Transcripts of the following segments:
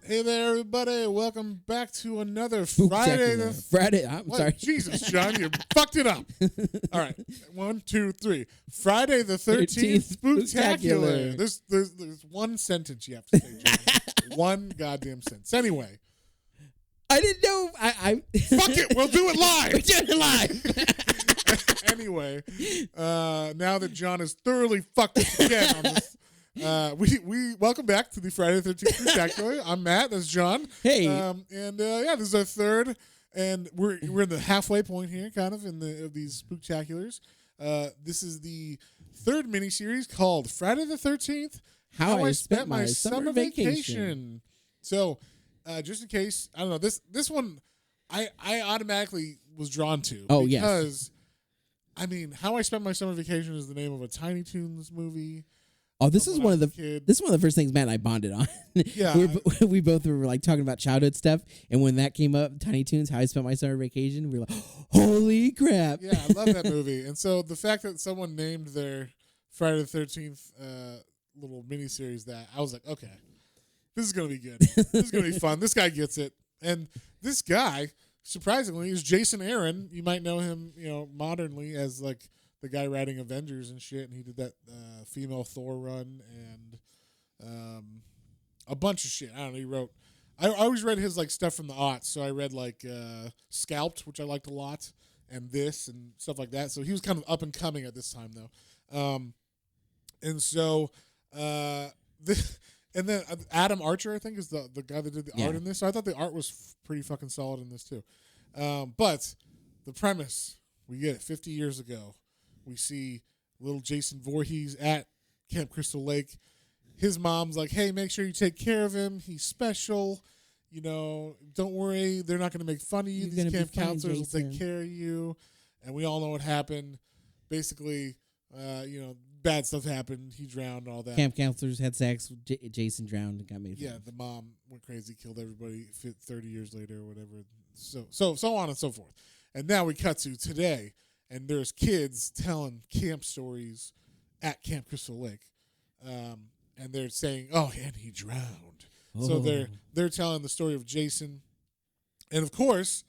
Hey there, everybody. Welcome back to another Spooktacular. Friday. I'm What? sorry. Jesus, John, you fucked it up. All right. 1, 2, 3. Friday the 13th, Spooktacular. There's one sentence you have to say, John. One goddamn sentence. Anyway. I didn't know. I Fuck it. We'll do it live. We're doing it live. Anyway, now that John has thoroughly fucked us again on this, we welcome back to the Friday the 13th Spooktacular. I'm Matt. That's John. Hey. This is our third, and we're in the halfway point here, kind of of these Spooktaculars. This is the third miniseries called Friday the 13th. How I spent my summer vacation. So, just in case, I don't know, this one I automatically was drawn to. Oh, because, I mean, How I Spent My Summer Vacation is the name of a Tiny Toons movie. Oh, this is one of the first things Matt and I bonded on. Yeah, we both were like talking about childhood stuff, and when that came up, Tiny Toons, How I Spent My Summer Vacation, we were like, "Holy crap!" Yeah, I love that movie. And so the fact that someone named their Friday the 13th little miniseries that, I was like, okay, this is gonna be good. This is gonna be fun. This guy gets it, and this guy, surprisingly, is Jason Aaron. You might know him, modernly as like the guy writing Avengers and shit, and he did that female Thor run and a bunch of shit. I don't know. He wrote. I always read his like stuff from the aughts, so I read like Scalped, which I liked a lot, and this and stuff like that. So he was kind of up and coming at this time, though. And so and then Adam Archer, I think, is the guy that did the art in this. So I thought the art was pretty fucking solid in this too. But the premise, we get it 50 years ago. We see little Jason Voorhees at Camp Crystal Lake. His mom's like, hey, make sure you take care of him. He's special. Don't worry. They're not going to make fun of you. These camp counselors will take care of you. And we all know what happened. Basically, bad stuff happened. He drowned and all that. Camp counselors had sex. Jason drowned and got made fun. Yeah, the mom went crazy, killed everybody 30 years later or whatever. So on and so forth. And now we cut to today. And there's kids telling camp stories at Camp Crystal Lake, and they're saying, "Oh, and he drowned." Oh. So they're telling the story of Jason, and of course,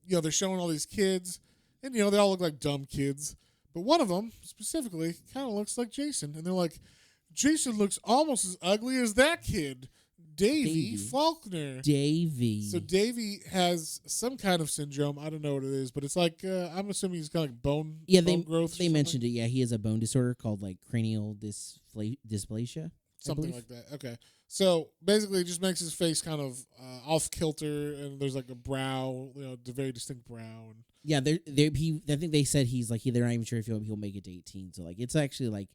they're showing all these kids, and they all look like dumb kids, but one of them specifically kind of looks like Jason, and they're like, "Jason looks almost as ugly as that kid." Davy Faulkner. Davy. So Davy has some kind of syndrome. I don't know what it is, but it's like I'm assuming he's kind of like bone growth. They mentioned it. Yeah, he has a bone disorder called like cranial dysplasia. Something like that. Okay. So basically, it just makes his face kind of off kilter, and there's like a brow, a very distinct brow. And yeah, I think they said he's like they're not even sure if he'll make it to 18. So like it's actually like.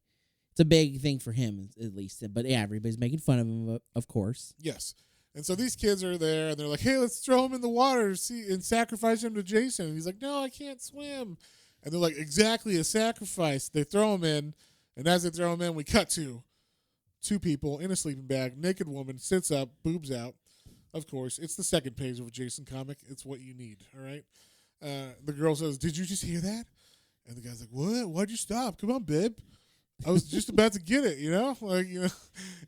It's a big thing for him, at least. But yeah, everybody's making fun of him, of course. Yes. And so these kids are there, and they're like, hey, let's throw him in the water and sacrifice him to Jason. And he's like, no, I can't swim. And they're like, exactly, a sacrifice. They throw him in, and as they throw him in, we cut to two people in a sleeping bag, naked woman, sits up, boobs out. Of course, it's the second page of a Jason comic. It's what you need, all right? The girl says, did you just hear that? And the guy's like, what? Why'd you stop? Come on, babe. I was just about to get it,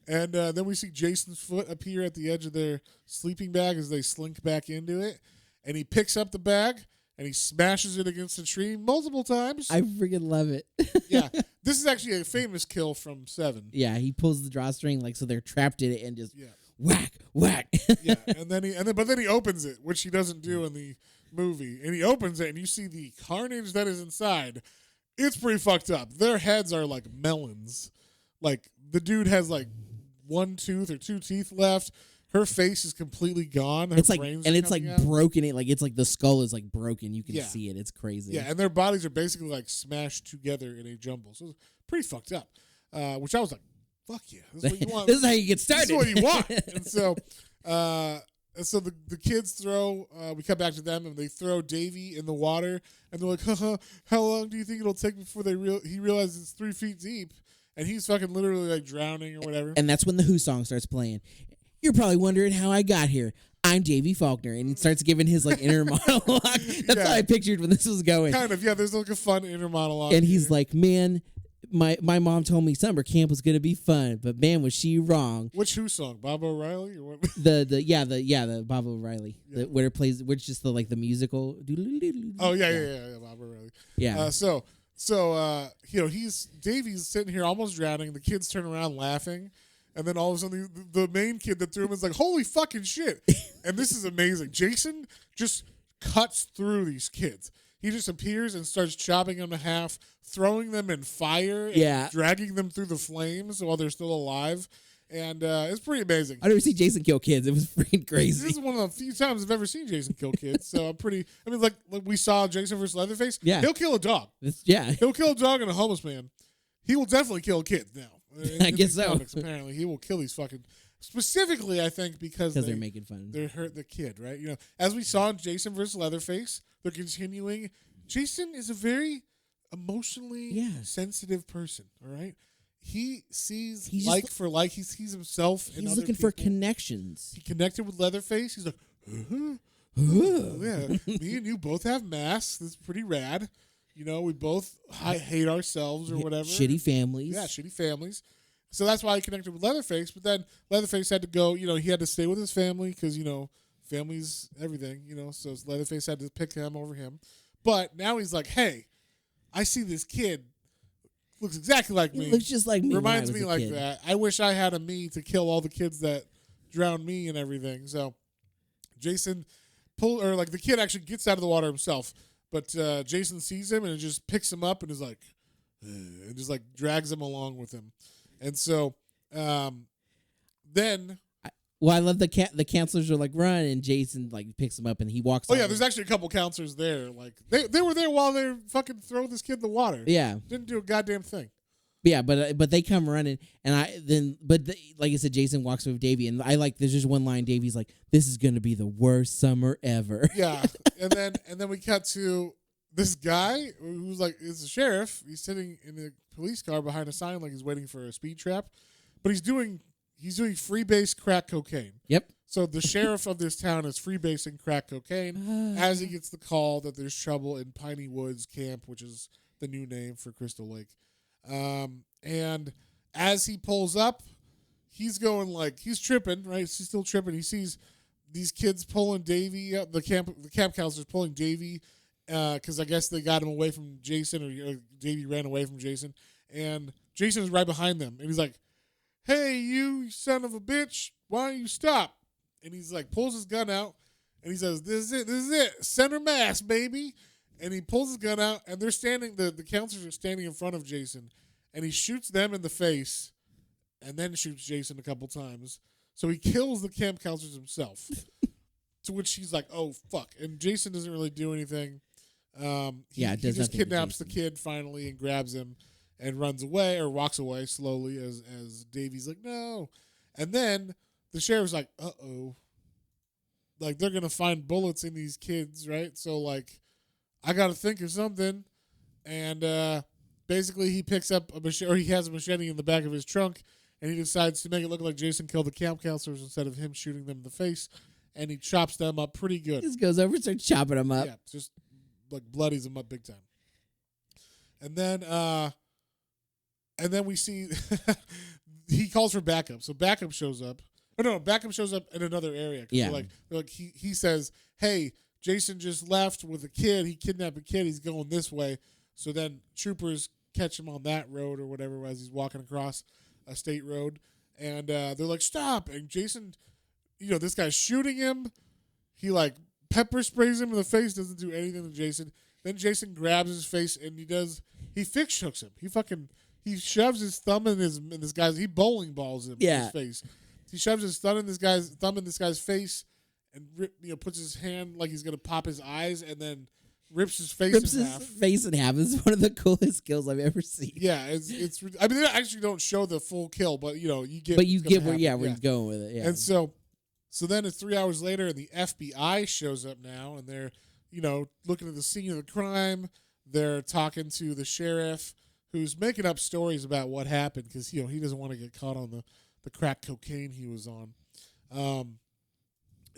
and then we see Jason's foot appear at the edge of their sleeping bag as they slink back into it, and he picks up the bag and he smashes it against a tree multiple times. I freaking love it. Yeah, this is actually a famous kill from Seven. Yeah, he pulls the drawstring so they're trapped in it and just whack, whack. Yeah, but then he opens it, which he doesn't do in the movie, and he opens it and you see the carnage that is inside. It's pretty fucked up. Their heads are like melons. Like, the dude has like one tooth or two teeth left. Her face is completely gone. Her it's like, brains and it's like out. broken. It's like the skull is like broken. You can see it. It's crazy. Yeah, and their bodies are basically like smashed together in a jumble. So it's pretty fucked up. Which I was like, fuck yeah. This is what you want. This is how you get started. This is what you want. And so the kids throw, we cut back to them, and they throw Davy in the water, and they're like, how long do you think it'll take before he realizes it's 3 feet deep, and he's fucking literally like drowning or whatever. And that's when the Who song starts playing. You're probably wondering how I got here. I'm Davy Faulkner, and he starts giving his like inner monologue. That's how I pictured when this was going. Kind of, yeah, there's like a fun inner monologue. And he's like, man, my mom told me summer camp was gonna be fun, but man, was she wrong. Which Who song? Bob O'Reilly or what? The Bob O'Reilly, Yeah. where it plays, which just the musical. Oh yeah, Bob O'Reilly. Yeah. So Davy's sitting here almost drowning. The kids turn around laughing, and then all of a sudden the main kid that threw him is like, "Holy fucking shit!" And this is amazing. Jason just cuts through these kids. He just appears and starts chopping them in half, throwing them in fire, and dragging them through the flames while they're still alive. And it's pretty amazing. I never see Jason kill kids. It was freaking crazy. This is one of the few times I've ever seen Jason kill kids. So like we saw Jason versus Leatherface. Yeah. He'll kill a dog. Yeah. He'll kill a dog and a homeless man. He will definitely kill kids now. I guess so. Comics, apparently, he will kill these fucking. Specifically, I think because they're making fun. They hurt the kid, right? You know, as we saw in Jason versus Leatherface, they're continuing. Jason is a very emotionally sensitive person. All right, he sees He's like for like. He sees himself. He's looking for connections. He connected with Leatherface. He's like, yeah, me and you both have masks. That's pretty rad. You know, we both hate ourselves or whatever. Shitty families. Yeah, shitty families. So that's why he connected with Leatherface. But then Leatherface had to go, you know, he had to stay with his family because, you know, family's everything, you know. So Leatherface had to pick him over him. But now he's like, hey, I see this kid. Looks exactly like me. Looks just like me. Reminds me like kid. that. I wish I had a me to kill all the kids that drowned me and everything. So Jason the kid actually gets out of the water himself. But Jason sees him and just picks him up and is like, and just like drags him along with him. And so then. Well, I love the counselors are like run, and Jason like picks him up and he walks. Oh yeah, there's actually a couple counselors there. Like they were there while they fucking throw this kid in the water. Yeah, didn't do a goddamn thing. Yeah, but they come running, and like I said, Jason walks with Davey, and there's just one line. Davey's like, "This is gonna be the worst summer ever." Yeah, and then we cut to this guy who's like is a sheriff. He's sitting in a police car behind a sign like he's waiting for a speed trap, but he's doing freebase crack cocaine. Yep. So the sheriff of this town is freebasing crack cocaine as he gets the call that there's trouble in Piney Woods Camp, which is the new name for Crystal Lake. And as he pulls up, he's going like he's tripping, right? He's still tripping. He sees these kids pulling Davey, the camp counselors pulling Davey, because I guess they got him away from Jason, or Davey ran away from Jason, and Jason is right behind them, and he's like, "Hey, you son of a bitch, why don't you stop?" And he's like, pulls his gun out, and he says, "This is it, center mass, baby." And he pulls his gun out, and they're standing. The counselors are standing in front of Jason, and he shoots them in the face, and then shoots Jason a couple times. So he kills the camp counselors himself. To which he's like, "Oh fuck!" And Jason doesn't really do anything. He just kidnaps the kid finally and grabs him, and runs away or walks away slowly as Davey's like, "No," and then the sheriff's like, "Uh-oh," like they're gonna find bullets in these kids, right? So like, I got to think of something. And basically he picks up a machete, or he has a machete in the back of his trunk, and he decides to make it look like Jason killed the camp counselors instead of him shooting them in the face, and he chops them up pretty good. He just goes over and starts chopping them up. Yeah, just like bloodies them up big time. And then we see he calls for backup. So backup shows up. Oh no, backup shows up in another area. Yeah. Like he says, "Hey, Jason just left with a kid. He kidnapped a kid. He's going this way." So then troopers catch him on that road or whatever as he's walking across a state road. And they're like, "Stop." And Jason, this guy's shooting him. He like pepper sprays him in the face, doesn't do anything to Jason. Then Jason grabs his face and he fix hooks him. He shoves his thumb in this guy's, he bowling balls him in his face. He shoves his thumb in this guy's face and puts his hand like he's gonna pop his eyes, and then rips his face in half. Face in half is one of the coolest kills I've ever seen. Yeah, it's. I mean, they actually don't show the full kill, but you get. But you get where he's going with it. Yeah. And so then it's 3 hours later, and the FBI shows up now, and they're looking at the scene of the crime. They're talking to the sheriff, who's making up stories about what happened because he doesn't want to get caught on the crack cocaine he was on.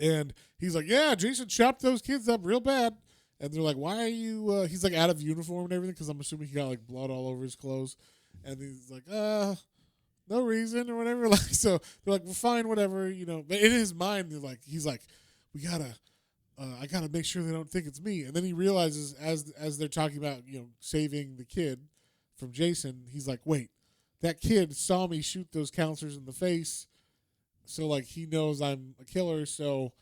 And he's like, "Yeah, Jason chopped those kids up real bad." And they're like, "Why are you?" He's like out of uniform and everything because I'm assuming he got like blood all over his clothes. And he's like, no reason or whatever. Like, so they're like, well, fine, whatever, But in his mind, he's like, we gotta, I gotta make sure they don't think it's me. And then he realizes as they're talking about, saving the kid from Jason, he's like, wait, that kid saw me shoot those counselors in the face. So like he knows I'm a killer. So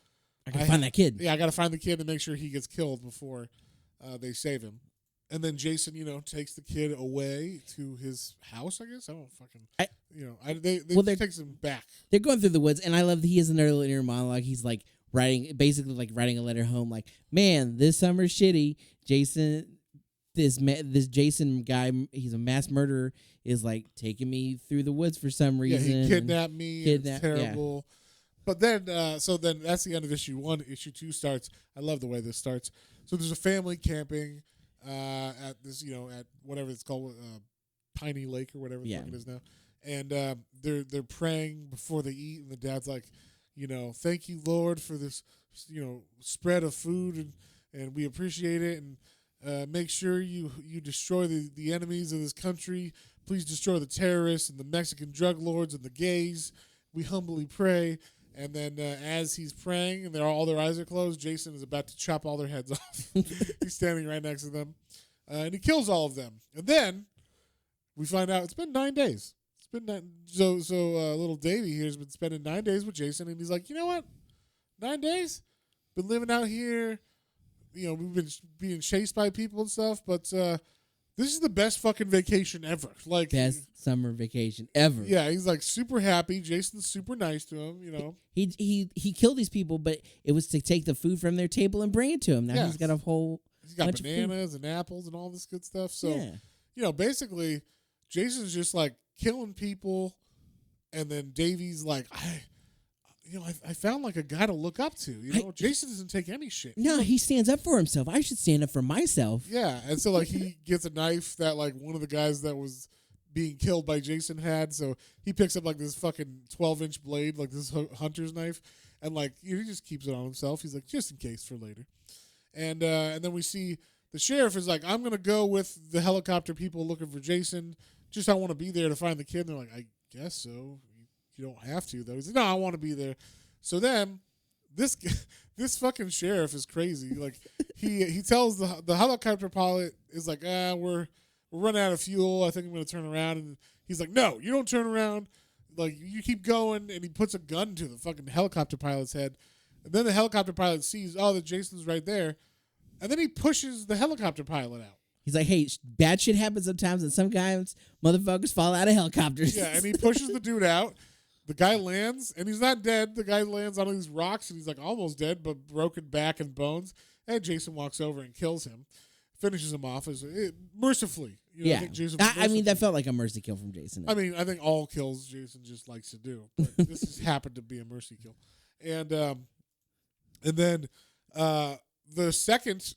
I gotta find that kid. Yeah, I gotta find the kid and make sure he gets killed before they save him. And then Jason, takes the kid away to his house. I guess I don't fucking. They takes him back. They're going through the woods, and I love that he has another inner monologue. He's like writing a letter home. Like, man, this summer's shitty. Jason, this Jason guy, he's a mass murderer, is like taking me through the woods for some reason. Yeah, he kidnapped me. It's terrible. Yeah. But then, so then that's the end of issue 1. Issue 2 starts. I love the way this starts. So there's a family camping at this, at whatever it's called, Piney Lake or whatever the fuck it is now. And they're praying before they eat, and the dad's like, thank you, Lord, for this, spread of food, and we appreciate it, and make sure you destroy the enemies of this country. Please destroy the terrorists and the Mexican drug lords and the gays. We humbly pray. And then as he's praying and all their eyes are closed, Jason is about to chop all their heads off. He's standing right next to them. And he kills all of them. And then we find out it's been 9 days. It's been so little Davey here has been spending 9 days with Jason. And he's like, you know what? 9 days? Been living out here. We've been being chased by people and stuff. But this is the best fucking vacation ever. Like, best summer vacation ever. Yeah, he's like super happy. Jason's super nice to him, He killed these people, but it was to take the food from their table and bring it to him. Now he's got a whole He's got bananas and apples and all this good stuff. So, basically Jason's just like killing people, and then Davey's like, I found like a guy to look up to. Jason doesn't take any shit. No, he stands up for himself. I should stand up for myself. Yeah, and so like he gets a knife that like one of the guys that was being killed by Jason had. So he picks up like this fucking 12-inch blade, like this hunter's knife, and like he just keeps it on himself. He's like, just in case for later. And then we see the sheriff is like, I'm gonna go with the helicopter people looking for Jason. Just I want to be there to find the kid. And they're like, I guess so. You don't have to though. He's like, no, I want to be there. So then this fucking sheriff is crazy. Like he tells the helicopter pilot is like, we're running out of fuel. I think I'm gonna turn around. And he's like, no, you don't turn around. Like you keep going. And he puts a gun to the fucking helicopter pilot's head. And then the helicopter pilot sees, that Jason's right there. And then he pushes the helicopter pilot out. He's like, hey, bad shit happens sometimes, and some guys, motherfuckers, fall out of helicopters. Yeah, and he pushes the dude out. The guy lands, and he's not dead. The guy lands on these rocks, and he's like almost dead, but broken back and bones. And Jason walks over and kills him, finishes him off mercifully. I think Jason that felt like a mercy kill from Jason. I mean, I think all kills Jason just likes to do, but this just happened to be a mercy kill. And then the second,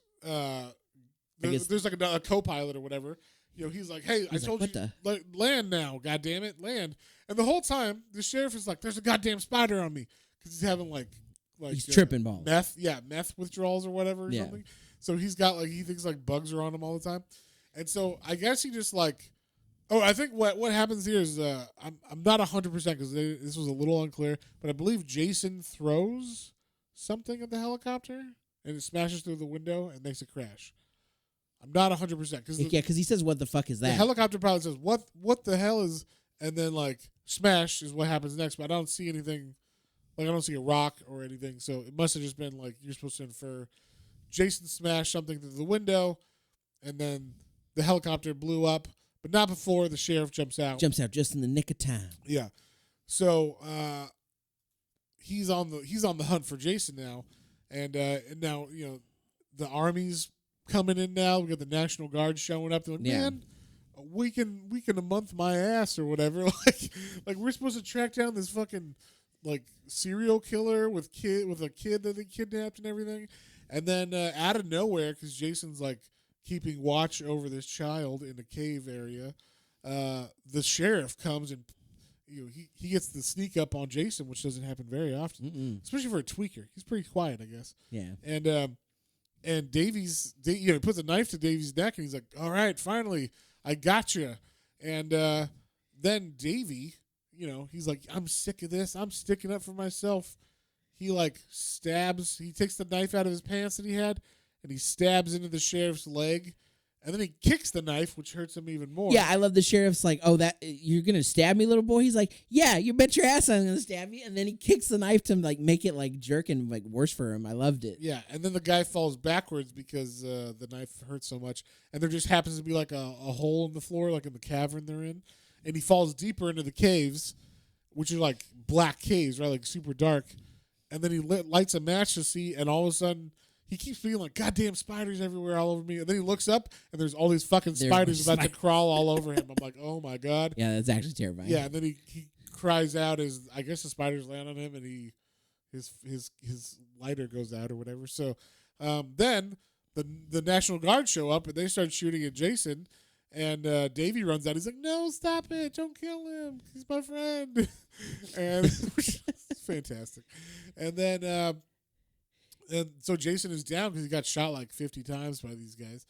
there's like a co-pilot or whatever. He's like, hey, I told you, land now, goddammit, land. And the whole time, the sheriff is like, there's a goddamn spider on me. Because he's having like he's tripping balls. Meth withdrawals or whatever or something. So he's got he thinks like bugs are on him all the time. And so I guess he just I think what happens here is, I'm not 100% because this was a little unclear, but I believe Jason throws something at the helicopter and it smashes through the window and makes it crash. I'm not 100% because he says, "What the fuck is that?" The helicopter pilot says, "What the hell is?" And then smash is what happens next. But I don't see anything. I don't see a rock or anything. So it must have just been you're supposed to infer Jason smashed something through the window, and then the helicopter blew up, but not before the sheriff jumps out. Jumps out just in the nick of time. Yeah. So he's on the hunt for Jason now, and now the army's coming in now. We got the National Guard showing up. They're like, man, we can a month my ass or whatever. Like we're supposed to track down this fucking serial killer with a kid that they kidnapped and everything. And then out of nowhere, because Jason's keeping watch over this child in a cave area, the sheriff comes and he gets the sneak up on Jason, which doesn't happen very often, especially for a tweaker. He's pretty quiet, I guess. Yeah. And Davies, he puts a knife to Davies' neck, and he's like, "All right, finally, I got you." And then Davey, he's like, I'm sick of this. I'm sticking up for myself. He he takes the knife out of his pants that he had, and he stabs into the sheriff's leg. And then he kicks the knife, which hurts him even more. Yeah, I love the sheriff's like, oh, that you're gonna stab me, little boy. He's like, yeah, you bet your ass I'm gonna stab you. And then he kicks the knife to make it jerk and worse for him. I loved it. Yeah, and then the guy falls backwards because the knife hurts so much, and there just happens to be a hole in the floor, like in the cavern they're in, and he falls deeper into the caves, which are black caves, right, like super dark. And then he lights a match to see, and all of a sudden he keeps feeling goddamn spiders everywhere all over me. And then he looks up, and there's all these fucking spiders about to crawl all over him. I'm like, oh my God. Yeah, that's actually terrifying. Yeah, and then he cries out as I guess the spiders land on him, and his lighter goes out or whatever. So then the National Guard show up, and they start shooting at Jason. And Davey runs out. He's like, no, stop it. Don't kill him. He's my friend. And it's fantastic. And then and so Jason is down because he got shot 50 times by these guys.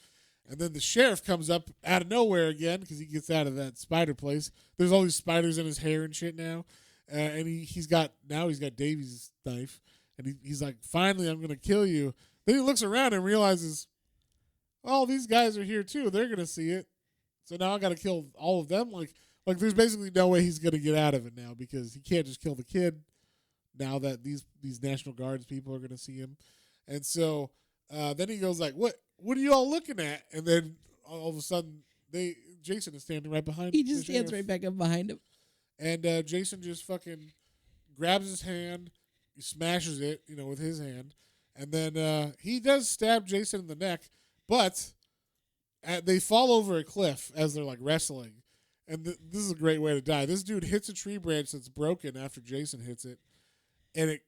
And then the sheriff comes up out of nowhere again because he gets out of that spider place. There's all these spiders in his hair and shit now. And he's got Davey's knife. And he's like, finally, I'm going to kill you. Then he looks around and realizes, oh, these guys are here too. They're going to see it. So now I got to kill all of them. Like there's basically no way he's going to get out of it now because he can't just kill the kid now that these National Guards people are going to see him. And so then he goes what are you all looking at? And then all of a sudden Jason is standing right behind him. He just stands right back up behind him. And Jason just fucking grabs his hand, he smashes it, with his hand. And then he does stab Jason in the neck, but they fall over a cliff as they're wrestling, and this is a great way to die. This dude hits a tree branch that's broken after Jason hits it, and it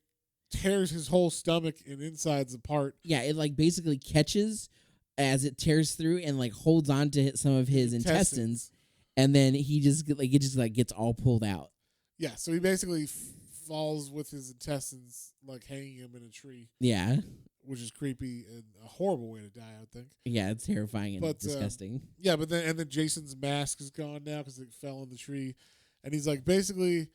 tears his whole stomach and insides apart. Yeah, it basically catches as it tears through and holds on to some of his intestines, and then he just gets all pulled out. Yeah, so he basically falls with his intestines hanging him in a tree. Yeah. Which is creepy and a horrible way to die, I would think. Yeah, it's terrifying and disgusting. Yeah, but then Jason's mask is gone now because it fell in the tree, and he's basically,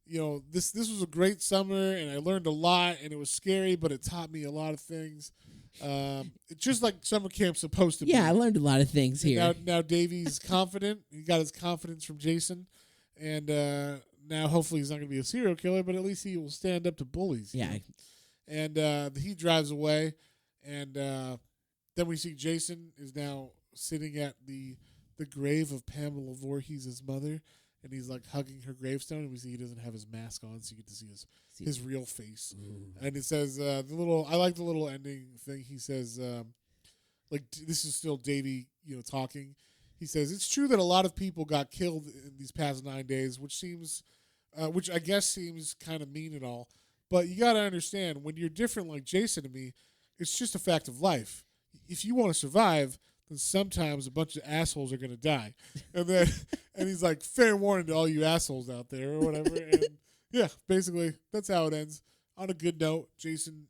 this was a great summer and I learned a lot and it was scary, but it taught me a lot of things. It's just like summer camp's supposed to be. Yeah, I learned a lot of things here. Now Davey's confident. He got his confidence from Jason, and now hopefully he's not going to be a serial killer, but at least he will stand up to bullies. Yeah. And he drives away, and then we see Jason is now sitting at the grave of Pamela Voorhees' mother, and he's hugging her gravestone, and we see he doesn't have his mask on, so you get to see his real face. Ooh. And it says I like the little ending thing. He says this is still Davey, talking. He says it's true that a lot of people got killed in these past 9 days, which I guess seems kind of mean and all. But you got to understand, when you're different like Jason and me, it's just a fact of life. If you want to survive, then sometimes a bunch of assholes are going to die. And then, and he's like, fair warning to all you assholes out there or whatever. And yeah, basically, that's how it ends. On a good note, Jason,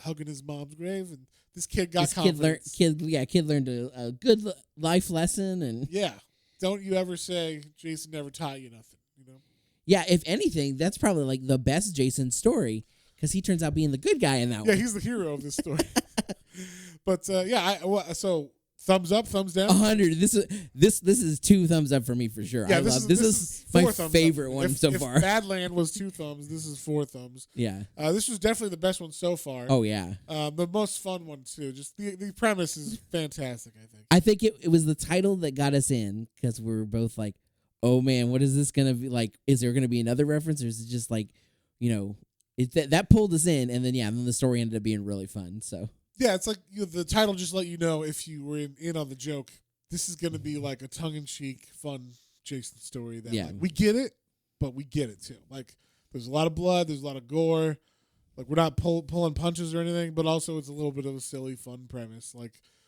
hugging his mom's grave, and this kid got confidence. Kid learned a good life lesson. And yeah, don't you ever say Jason never taught you nothing, Yeah, if anything, that's probably the best Jason story because he turns out being the good guy in that one. Yeah, he's the hero of this story. But so thumbs up, thumbs down. 100. This is 2 thumbs up for me for sure. Yeah, this is my favorite one so far. If Badland was 2 thumbs, this is 4 thumbs. Yeah. This was definitely the best one so far. Oh yeah. The most fun one too. Just the premise is fantastic. I think it was the title that got us in because we were both like, oh man, what is this gonna be like? Is there gonna be another reference, or is it just that pulled us in, and then the story ended up being really fun. So yeah, it's the title just let you know if you were in on the joke. This is gonna be a tongue-in-cheek, fun Jason story that we get it, but we get it too. There's a lot of blood, there's a lot of gore. We're not pulling punches or anything, but also it's a little bit of a silly, fun premise.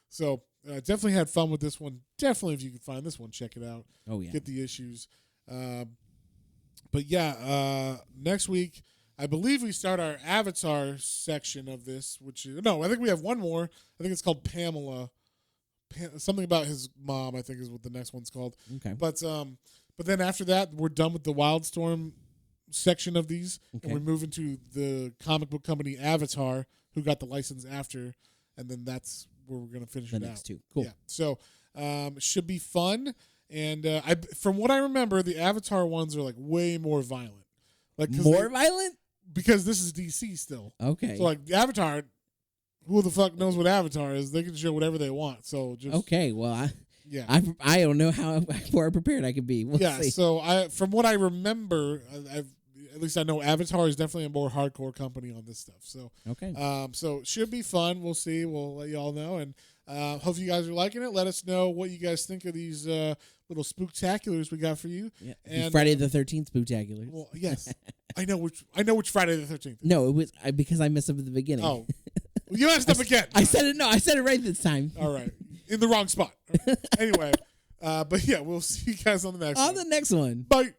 So definitely had fun with this one. Definitely, if you can find this one, check it out. Oh, yeah. Get the issues. But yeah, next week, I believe we start our Avatar section of this, which is... No, I think we have one more. I think it's called Pamela something about his mom, I think is what the next one's called. Okay. But then after that, we're done with the Wildstorm section of these, and we move into the comic book company Avatar, who got the license after, and then that's where we're gonna finish the it next out. two. Cool. Yeah. So should be fun. And from what I remember, the Avatar ones are like way more violent. Like more violent? Because this is DC still. Okay. So like Avatar, who the fuck knows what Avatar is? They can show whatever they want. So just okay. Well, I I don't know how far prepared I could be. We'll see. So from what I remember, at least I know Avatar is definitely a more hardcore company on this stuff. So okay. So it should be fun. We'll see. We'll let you all know, and hope you guys are liking it. Let us know what you guys think of these little spooktaculars we got for you. Yeah. And Friday the 13th spooktaculars. Well, yes, I know which Friday the 13th. No, it was because I messed up at the beginning. Oh, you messed up again. I said it. No, I said it right this time. All right, in the wrong spot. Anyway, but yeah, we'll see you guys on the next one. On the next one. Bye.